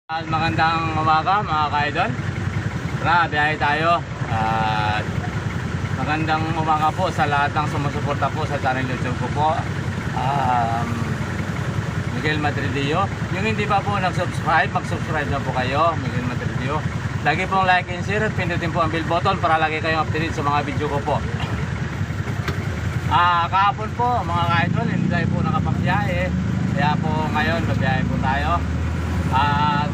Magandang umaga mga ka-idol. Tara, biyahe tayo. At magandang umaga po sa lahat ng sumusuporta po sa channel YouTube ko po. Miguel Madridio. Yung hindi pa po nag-subscribe, mag-subscribe na po kayo. Miguel Madridio. Lagi pong like and share at pindutin po ang bell button para lagi kayong updated sa mga video ko po. Kahapon po mga ka-idol, hindi tayo po nakapagbiyahe. Kaya po ngayon, magbiyahe po tayo. At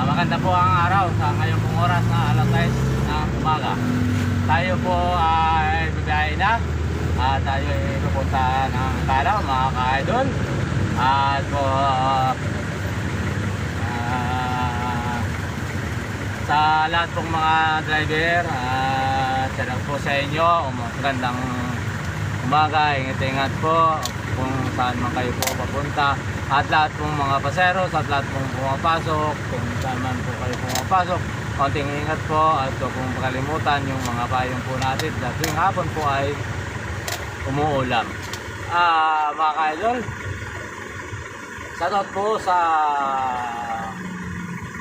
maganda po ang araw sa ngayong pong oras na alas 6 ng umaga. Tayo po ay bibiyahe na at tayo ay pupunta ng Calaw mga ka-idol. At po sa lahat pong mga driver salamat po sa inyo. Magandang umaga, ingat-ingat po kung saan man kayo po papunta. At lahat pong mga paseros at lahat pong pumapasok, kung saan man po kayo pumapasok, konting ingat po at huwag pong makalimutan yung mga payong po natin dahil tuwing hapon po ay umuulam. Mga ka-idol, shoutout po sa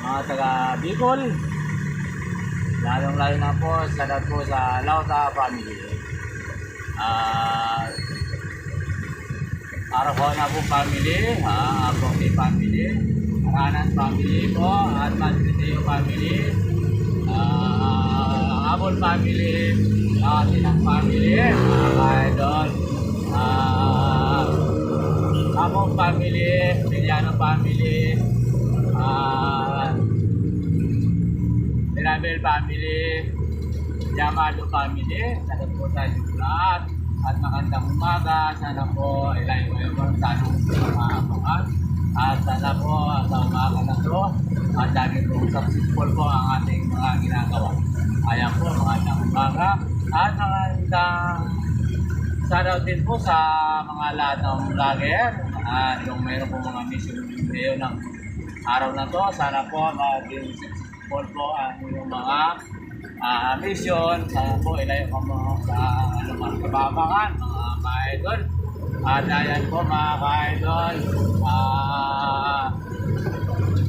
mga taga Bicol, lalong lalo na po shoutout po sa Lauta family. Arjona po family, Abongi family, Aranan family po, at Madridio family, Abon family, Sinang family, mga ka-idol, Abong family, Villano family, Mirabel family, Yamado family, sagot po tayo lahat. At magandang umaga, sana po ilayo kayo sa mga abangan. At sana po sa umaga na to at lagi po successful po ang ating mga ginagawa. Ayan po, magandang umaga. At magandang shoutout din po sa mga lahat ng vlogger. Yung mayroon po mga mission video ng araw na to. Sana po maging successful po ang yung mga mission. Sana po ilayo ka mo sa mga kababangan, mga ka-idol. At ayan po mga ka-idol,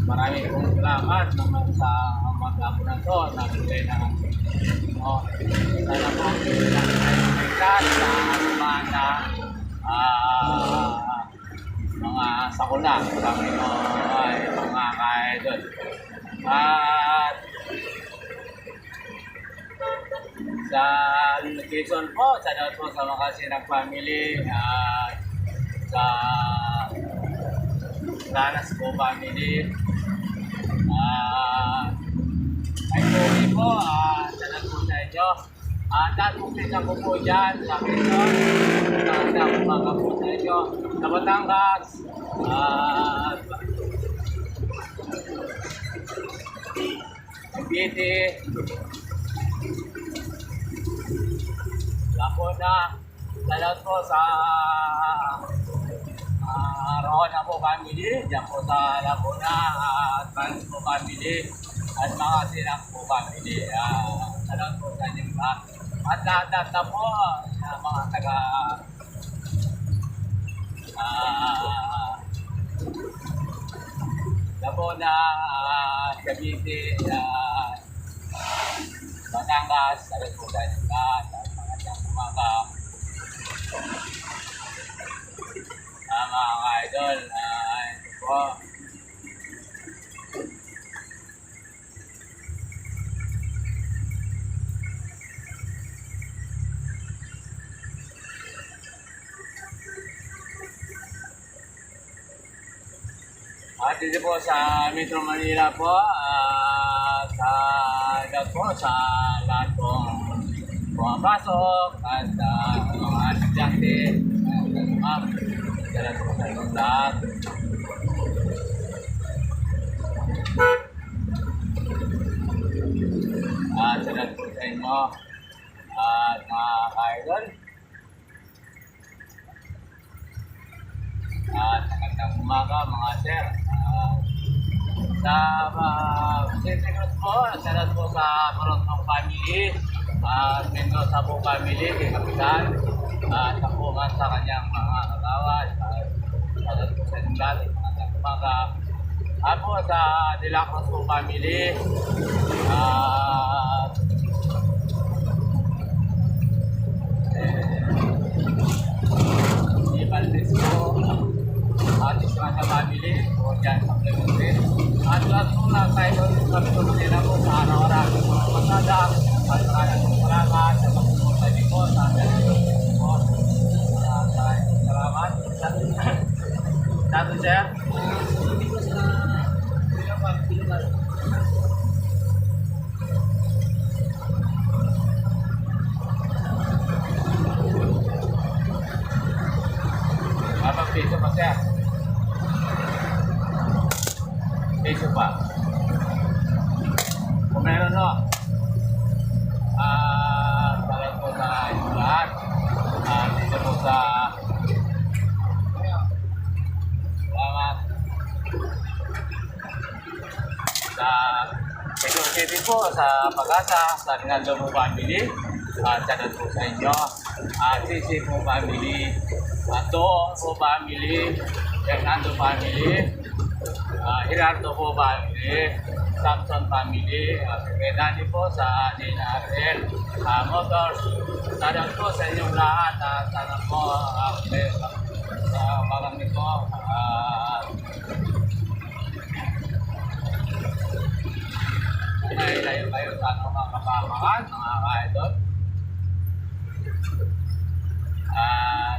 marami pong salamat naman sa umaga po na to. Nabigay na sana po pinagkaitan sa umaga mga sakuna sa ay mga ka-idol. At sa location po, shoutout po sa mga Sinang family at sa Lanas po family. Ay po, shoutout po sa inyo. Dahil po pinag ko po dyan sa Quezon, sa umaga po sa inyo. Sa Batangas, Cavite, Lacona, shoutout po sa Arjona po family, dyan po sa Lacona at Manis po family at mga Sinang po family. Shoutout po sa inyong lahat. At lahat na po sa mga taga Lacona, Cavite, Batangas, shoutout po sa inyong lahat. Mga ka-idol, ito po. At dito po sa Metro Manila po, sa lahat pong pumapasok at mga estudyante, ma'am, salamat po sa inyong lahat. Salamat po sa inyo at mga ka-idol. At magandang umaga mga sir. Sa Sinte Cruz po, salamat po sa Morotong family. Mendoza po family, kay Kapitan. Tapuman sa kanyang mga kagawas. Salamat po sa inyong lahat. Magandang umaga. Ako sa De La Cruz po family. At si Valdez po. At Estrada family. O dyan sa Clemente. At lahat po na tayo kami tumatira po sa araw-araw ng mga pasada. At maraming po salamat sa pagpupunta niyo po sa ating po. Salamat. Satu sir. Apa piso pa sir? Piso pa. Kung meron no. Salat po sa inyong lahat. Dito po sa salamat sa Quezon City po, sa Pag-asa, sa Rinaldo po family, salat po sa inyo, Sisi po family, Doong po family, Fernando family, Gerardo po family, Samson family, Renani po sa DNRL Motors. Salat po sa inyong lahat, sana po sa barang nito layo kayo sa mga kapamakan, mga ka-idol.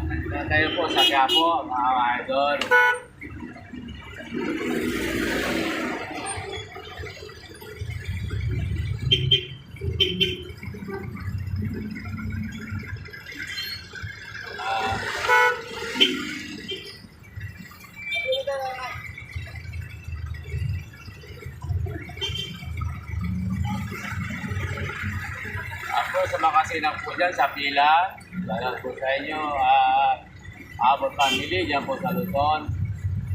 Nandito tayo po sa Quiapo, mga ka-idol. Ako sa mga kasinang po dyan sa pila, salamat po sa inyo, Abot family dyan po sa Luzon.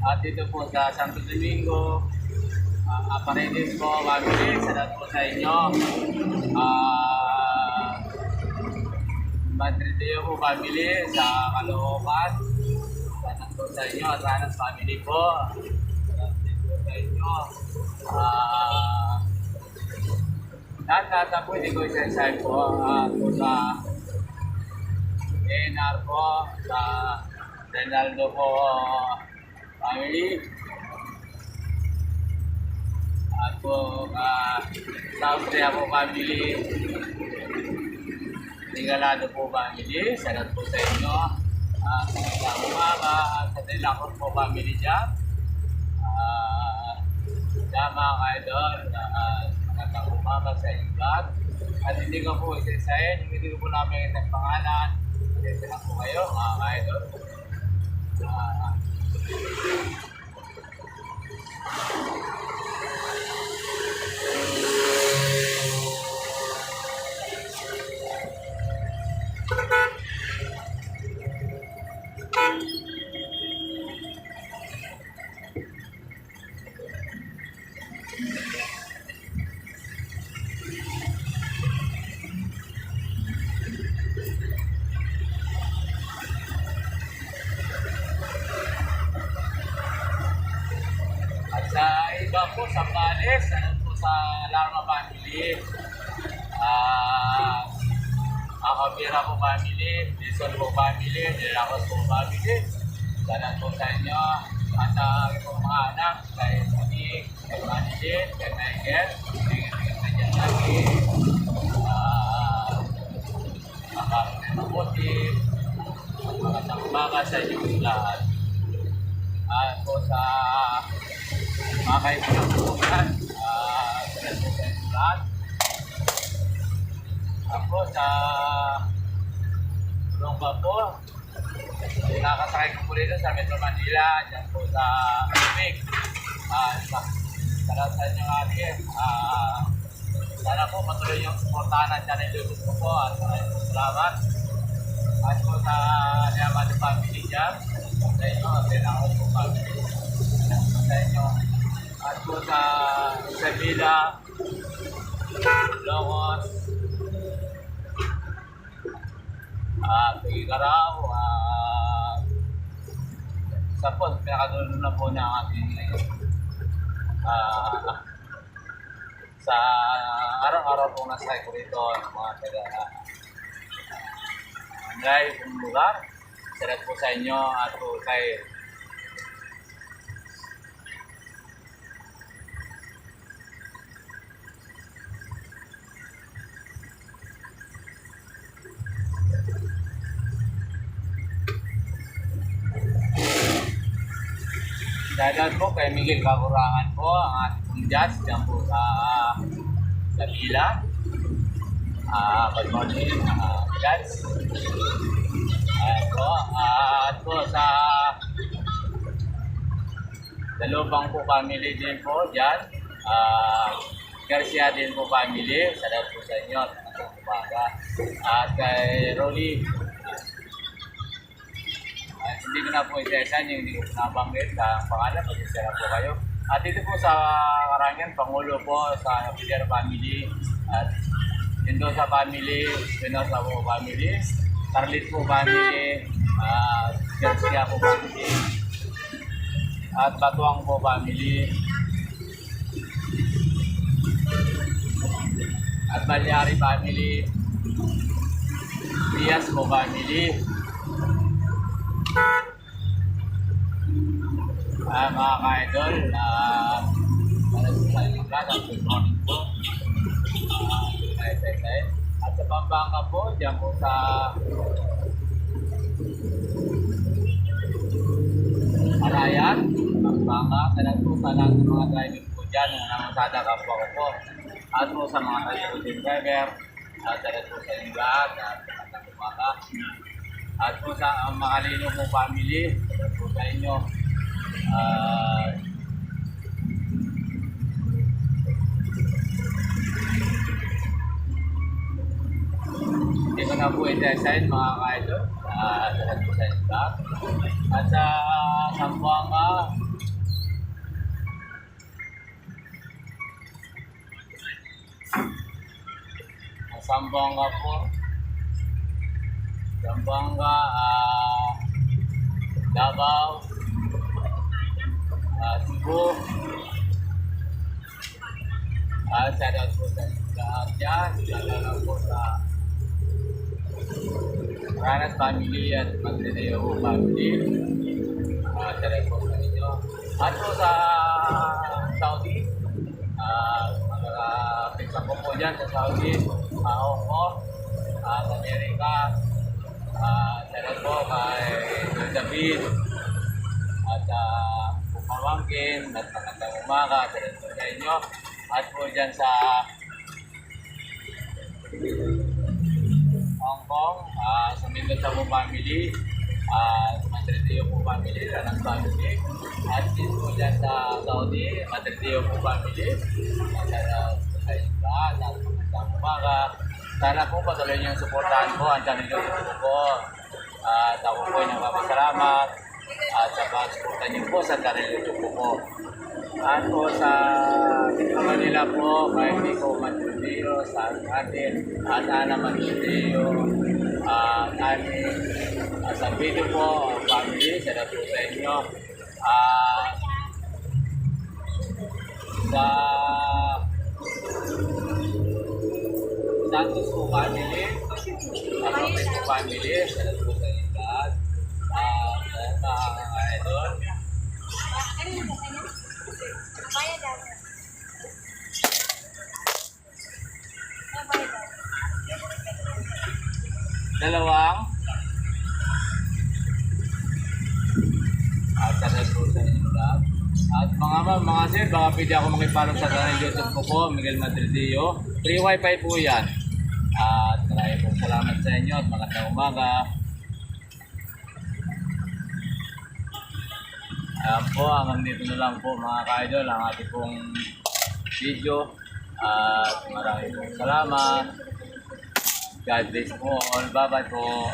At dito po sa Santo Domingo, Paredes po family, salamat po sa inyo. Madrideo po family sa Caloocan, salamat po sa inyo. At Ranas family po, salamat po sa inyo. Lahat po hindi ko isa-isa po sa DNR po, sa Rinaldo po family. At po sa Austria po family, Regalado po family, salamat po sa inyo. Sa umaga, sa De La Cruz po family dyan. Mga ka-idol, magandang umaga sa inyo lahat. At hindi ko po isa-isahin, hindi ko po namin ng pangalan. Kasi lang po kayo, mga ka-idol. Sa iba po, sa Pales, ano po sa Larma family, Akabira po family, Dison po family, Dilacos po family, salamat po sa inyo. At itong mga anak, kay Monique, kay Manilin, kay Michael, tingin-tingin na dyan lagi, makaroon na mabuti, at magandang umaga sa inyong lahat. At po sa mga kaibigan po yan, salamat po sa inyong lahat. Ako sa Longga po, nakasakay ko po dito sa Metro Manila, dyan po sa Lumig. Salamat sa inyo natin. Sana po patuloy yung supportahan ng channel YouTube ko po at salamat. At po sa Diamante family dyan, sa inyo, Kailangan po family. Salamat sa inyo. At po sa Sevilla, Longos, Tugigaraw, sa po, pinakadulo na po na ang ating ah, sa araw-araw pong nasa ko rito ng mga taga Anday, kung lugar. Sarap po sa inyo at po kay dahil po kay Miguel Kakurangan po ang ating judge dyan po sa Pila. Good morning, judge. Ayan po. At po sa Dalubang po family din po dyan. Garcia din po family. Salamat po sa inyo at magandang umaga. At kay Rolly, hindi ko na po isa-isan yung hindi ko nabanggit sa pangalan, mag-isara po kayo. At dito po sa Karangan, Pangulo po sa Pilar family. At dito sa family, Pinosa po family, Carlit po family, Garcia po family, at Batuang po family, at Balyari family, Diaz po family, mga ka-idol, para sa inyong lahat, good morning po. At sa Pampanga po, dyan po sa Alayan, Pampanga, talagang po sa lahat ng mga driving po dyan, nangangasada ka po ako po. At po sa mga tayo-din driver, talagang po sa inyong lahat, at magandang umaga. At po sa Makalino po family, talagang po sa inyo. Hindi ko na po i-design mga ka-idol. Lahat po sa inyo lahat. At sa Zamboanga, po. Zamboanga, Davao, Cebu. Shoutout po sa lahat dyan. Shoutout po sa Ranas family at Magdedeo family. Shoutout po sa inyo. At po sa Saudi, mga pizza ko po dyan sa Saudi, Hong Kong, Amerika. Shoutout po kay David at Pumawangkin at magandang umaga. Shoutout po sa inyo. At po dyan sa Hong Kong, sa Mendoza po family, Madrideo po family, Ranas family. At din po dyan sa Saudi, Madrideo po family. Sana po sa inyo lahat at magandang umaga. Sana po patuloy niyong suportahan po ang channel YouTube po. At ako po ay nagpapasalamat at sa pag-suporta niyo po sa channel YouTube po. At po sa Manila po, kay Nico Matudeo, sa atin, at Ana Matudeo, sa video po, family, sana po sa inyo. Sa Santos po family, Lopez po family, sana po sa inyo lahat. Mga idol. Dalawang at sana po sa inyo lahat. At mga sir, baka pwede ako makipalong sa channel YouTube ko po, Miguel Madrideo. Free wifi po yan. At maraming pong salamat sa inyo at magandang umaga. Ayan po, hanggang dito na lang po mga ka-idol ang ating pong video. At maraming pong salamat. God bless po all. Bye-bye po.